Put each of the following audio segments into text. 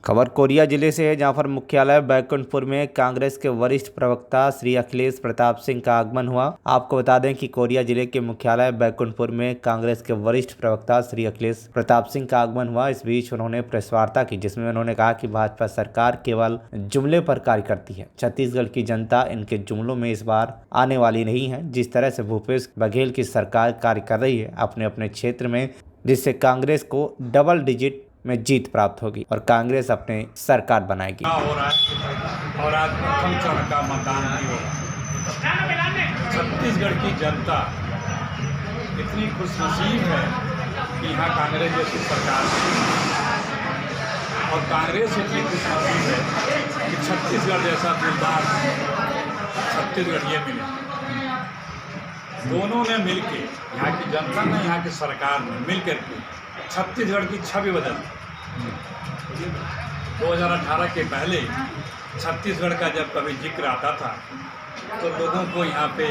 खबर कोरिया जिले से है, जहां पर मुख्यालय बैकुंठपुर में कांग्रेस के वरिष्ठ प्रवक्ता श्री अखिलेश प्रताप सिंह का आगमन हुआ। आपको बता दें कि कोरिया जिले के मुख्यालय बैकुंठपुर में कांग्रेस के वरिष्ठ प्रवक्ता श्री अखिलेश प्रताप सिंह का आगमन हुआ। इस बीच उन्होंने प्रेस वार्ता की, जिसमें उन्होंने कहा कि भाजपा सरकार केवल जुमले पर कार्य करती है। छत्तीसगढ़ की जनता इनके जुमलों में इस बार आने वाली नहीं है। जिस तरह से भूपेश बघेल की सरकार कार्य कर रही है अपने अपने क्षेत्र में, जिससे कांग्रेस को डबल डिजिट में जीत प्राप्त होगी और कांग्रेस अपने सरकार बनाएगी। हो रहा है और आज प्रथम चरण का मतदान भी हो रहा है। छत्तीसगढ़ की जनता इतनी खुशनसीब है कि यहाँ कांग्रेस जैसी सरकार है और कांग्रेस इतनी खुशनसीब है कि छत्तीसगढ़ जैसा दिलदार छत्तीसगढ़ ये मिले। दोनों ने मिलके, यहाँ की जनता ने यहाँ की सरकार ने मिलकर के छत्तीसगढ़ की छवि बदल। 2018 के पहले छत्तीसगढ़ का जब कभी जिक्र आता था तो लोगों को यहाँ पे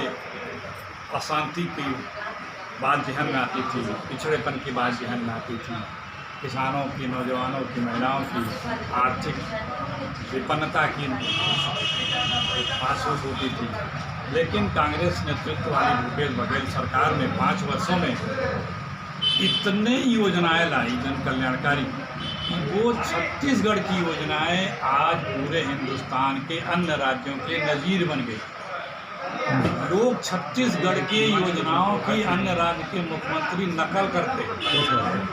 अशांति की बात जहन में आती थी, पिछड़ेपन की बात जहन में आती थी, किसानों की, नौजवानों की, महिलाओं की आर्थिक विपन्नता की महसूस होती थी। लेकिन कांग्रेस नेतृत्व वाली भूपेश बघेल सरकार ने 5 वर्षों में इतने योजनाएं लाई जन कल्याणकारी, वो छत्तीसगढ़ की योजनाएं आज पूरे हिंदुस्तान के अन्य राज्यों के नज़ीर बन गई। लोग छत्तीसगढ़ की योजनाओं की अन्य राज्य के मुख्यमंत्री नकल करते हैं,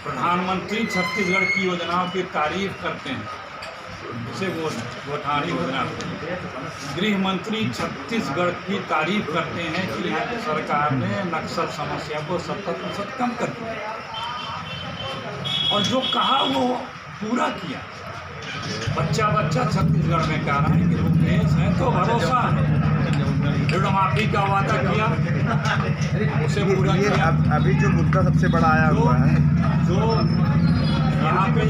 प्रधानमंत्री छत्तीसगढ़ की योजनाओं की तारीफ करते हैं, जैसे गोठानी योजना। गृह मंत्री छत्तीसगढ़ की तारीफ करते हैं कि यहाँ की सरकार ने नक्सल समस्या को 70% कम कर दिया और जो कहा वो पूरा किया। बच्चा बच्चा छत्तीसगढ़ में कह रहा है कि भूपेश है तो भरोसा है। ऋण माफी का वादा किया, उसे पूरा किया। अभी जो मुद्दा सबसे बड़ा आया हुआ है, जो यहाँ पे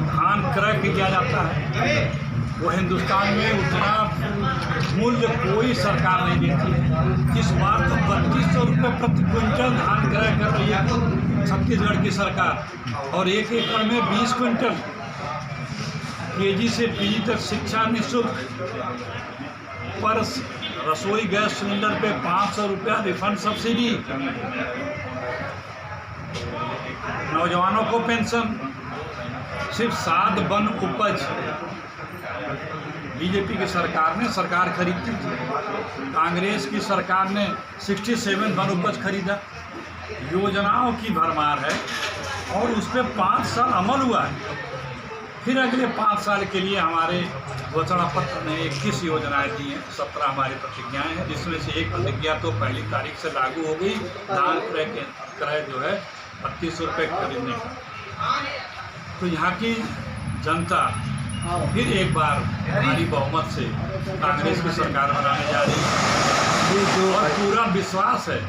धान क्रय किया जाता है, वो हिंदुस्तान में उतना मूल्य कोई सरकार नहीं देती है। इस बार तो 3200 रुपये प्रति क्विंटल धान क्रय कर रही है छत्तीसगढ़ की सरकार और 1 एकड़ में 20 क्विंटल। केजी से पीजी तक शिक्षा निःशुल्क, पर रसोई गैस सिलेंडर पे 500 रुपया रिफंड सब्सिडी, नौजवानों को पेंशन, सिर्फ 7 वन उपज बीजेपी की सरकार ने सरकार खरीदती थी। कांग्रेस की सरकार ने 67 वन उपज खरीदा। योजनाओं की भरमार है और उस पर 5 साल अमल हुआ है। फिर अगले 5 साल के लिए हमारे घोषणा पत्र ने 21 योजनाएं दी हैं, 17 हमारी प्रतिज्ञाएं हैं, जिसमें से एक प्रतिज्ञा तो पहली तारीख से लागू हो गई। धान क्रय जो है 3200 रुपये खरीदने का। तो यहाँ की जनता फिर एक बार भारी बहुमत से कांग्रेस की सरकार बनाने जा रही है और पूरा विश्वास है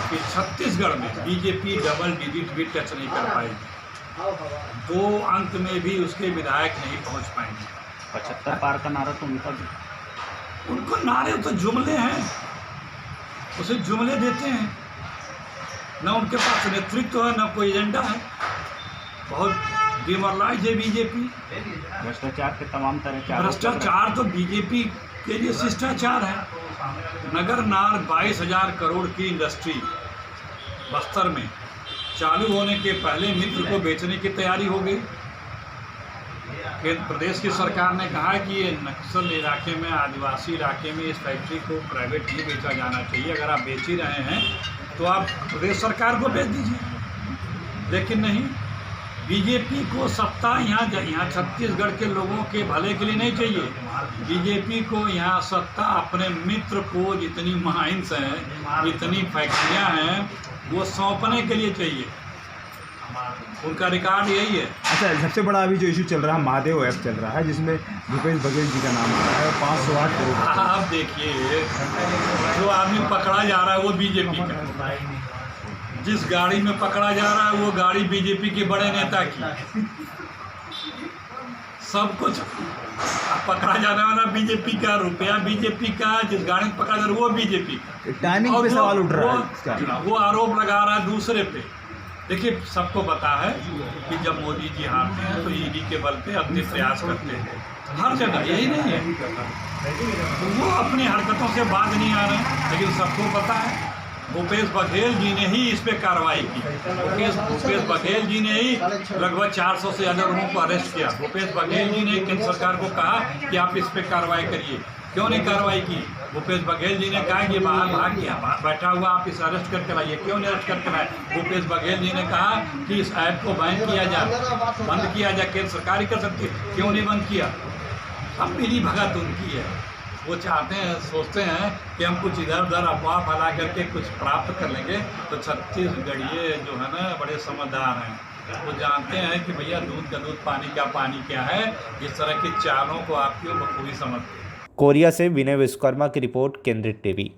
कि छत्तीसगढ़ में बीजेपी डबल डिजिट भी टच नहीं कर पाएगी। 2 अंक में भी उसके विधायक नहीं पहुंच पाएंगे। 75 पार का नारा तो उनको नारे तो जुमले हैं, उसे जुमले देते हैं, न उनके पास नेतृत्व है, न कोई एजेंडा है। बहुत डिमोरलाइज है बीजेपी। भ्रष्टाचार के तमाम तरह के भ्रष्टाचार तो बीजेपी के लिए शिष्टाचार है। नगर नार 22,000 करोड़ की इंडस्ट्री बस्तर में चालू होने के पहले मित्र को बेचने की तैयारी हो गई। केंद्र प्रदेश की सरकार ने कहा कि ये नक्सल इलाके में, आदिवासी इलाके में इस फैक्ट्री को प्राइवेट नहीं बेचा जाना चाहिए। अगर आप बेच ही रहे हैं तो आप प्रदेश सरकार को बेच दीजिए। लेकिन नहीं, बीजेपी को सत्ता यहाँ छत्तीसगढ़ के लोगों के भले के लिए नहीं चाहिए। बीजेपी को यहाँ सत्ता अपने मित्र को, जितनी माइंस हैं, जितनी फैक्ट्रियाँ हैं, वो सौंपने के लिए चाहिए। उनका रिकॉर्ड यही है। अच्छा, सबसे बड़ा अभी जो इशू चल रहा है महादेव ऐप चल रहा है, जिसमें भूपेश बघेल जी का नाम आ रहा है, 508 करोड़। आप देखिए, जो आदमी पकड़ा जा रहा है वो बीजेपी का, जिस गाड़ी में पकड़ा जा रहा है वो गाड़ी बीजेपी के बड़े नेता की, सब कुछ पकड़ा जाने वाला बीजेपी का, रुपया बीजेपी का, जिस गाड़ी में पकड़ा जा रहा है वो बीजेपी का। टाइमिंग पे सवाल उठ रहा है। वो आरोप लगा रहा है दूसरे पे देखिए, सबको पता है कि जब मोदी जी हारते हैं तो ईडी के बल पे अंतिम प्रयास करते हैं, हर जगह, यही नहीं है। वो अपनी हरकतों से बाज नहीं आ रहे हैं, लेकिन सबको पता है भूपेश बघेल जी ने ही इस पे कार्रवाई की। भूपेश बघेल जी ने ही लगभग 400 से ज़्यादा लोगों को अरेस्ट किया। भूपेश बघेल जी ने केंद्र सरकार को कहा कि आप इस पे कार्रवाई करिए। क्यों नहीं कार्रवाई की? भूपेश बघेल जी ने कहा कि बाहर भाग गया, बाहर बैठा हुआ, आप इसे अरेस्ट करके लाइए। क्यों नहीं अरेस्ट करके लाए? भूपेश बघेल जी ने कहा कि इस ऐप को बैन किया जाए, बंद किया जाए, केंद्र सरकार ही कर सकती है। क्यों नहीं बंद किया? अब मिली भगत उनकी है। वो चाहते हैं, सोचते हैं कि हम कुछ इधर उधर अफवाह फैला करके कुछ प्राप्त कर लेंगे। तो छत्तीसगढ़िए जो है ना, बड़े समझदार हैं। वो जानते हैं कि भैया दूध का दूध, पानी का पानी क्या है। इस तरह की चालों को आपकी बखूबी समझते हैं। कोरिया से विनय विश्वकर्मा की रिपोर्ट, केंद्रित टीवी।